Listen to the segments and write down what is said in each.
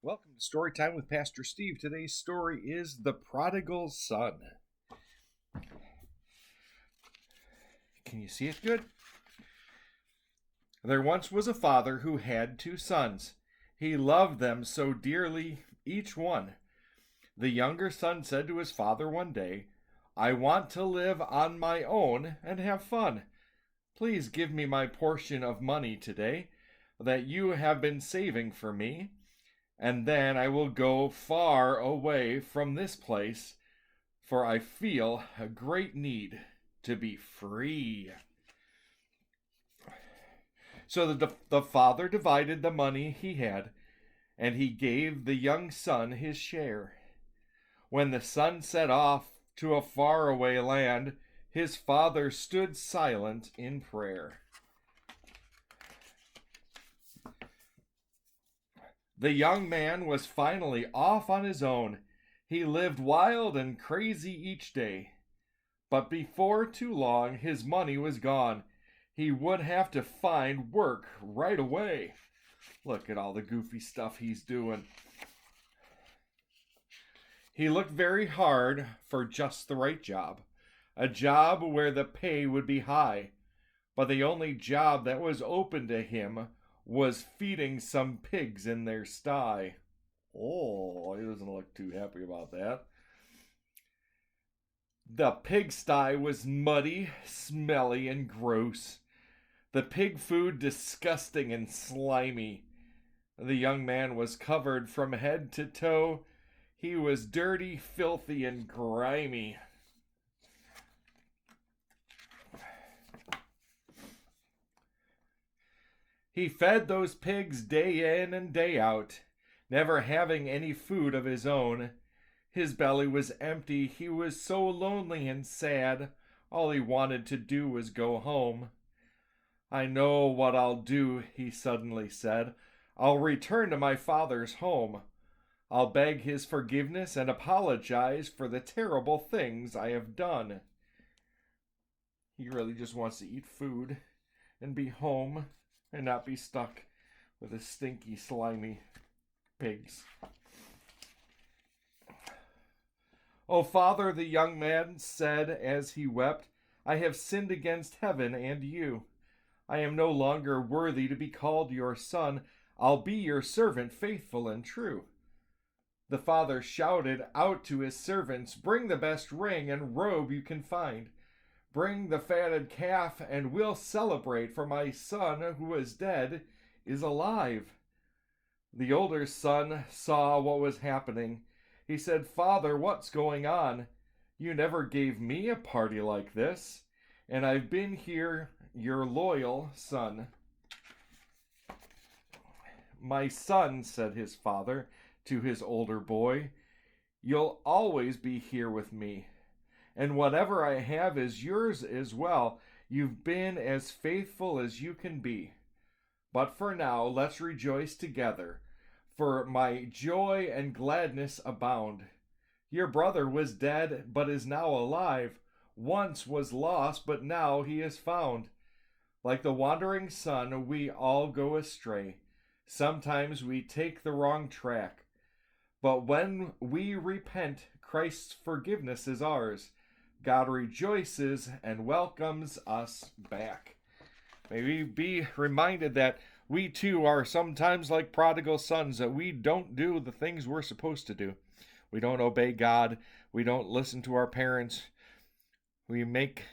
Welcome to Storytime with Pastor Steve. Today's story is The Prodigal Son. Can you see it good? There once was a father who had two sons. He loved them so dearly, each one. The younger son said to his father one day, "I want to live on my own and have fun. Please give me my portion of money today that you have been saving for me, and then I will go far away from this place, for I feel a great need to be free." So the father divided the money he had, and he gave the young son his share. When the son set off to a faraway land, his father stood silent in prayer. The young man was finally off on his own. He lived wild and crazy each day. But before too long, his money was gone. He would have to find work right away. Look at all the goofy stuff he's doing. He looked very hard for just the right job, a job where the pay would be high. But the only job that was open to him was feeding some pigs in their sty. Oh, he doesn't look too happy about that. The pigsty was muddy, smelly, and gross. The pig food disgusting and slimy. The young man was covered from head to toe. He was dirty, filthy, and grimy. He fed those pigs day in and day out, never having any food of his own. His belly was empty. He was so lonely and sad. All he wanted to do was go home. "I know what I'll do," he suddenly said. "I'll return to my father's home. I'll beg his forgiveness and apologize for the terrible things I have done." He really just wants to eat food and be home and not be stuck with the stinky, slimy pigs. "Oh, Father," the young man said as he wept, "I have sinned against heaven and you. I am no longer worthy to be called your son. I'll be your servant, faithful and true." The father shouted out to his servants, "Bring the best ring and robe you can find. Bring the fatted calf, and we'll celebrate, for my son who was dead is alive." The older son saw what was happening. He said, "Father, what's going on? You never gave me a party like this, and I've been here your loyal son." "My son," said his father to his older boy, "you'll always be here with me, and whatever I have is yours as well. You've been as faithful as you can be. But for now, let's rejoice together, for my joy and gladness abound. Your brother was dead, but is now alive. Once was lost, but now he is found. Like the wandering son, we all go astray. Sometimes we take the wrong track. But when we repent, Christ's forgiveness is ours. God rejoices and welcomes us back." May we be reminded that we too are sometimes like prodigal sons, that we don't do the things we're supposed to do. We don't obey God. We don't listen to our parents. We make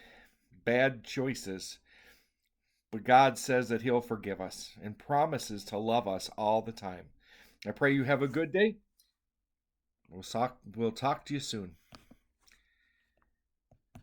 bad choices. But God says that He'll forgive us and promises to love us all the time. I pray you have a good day. We'll talk to you soon.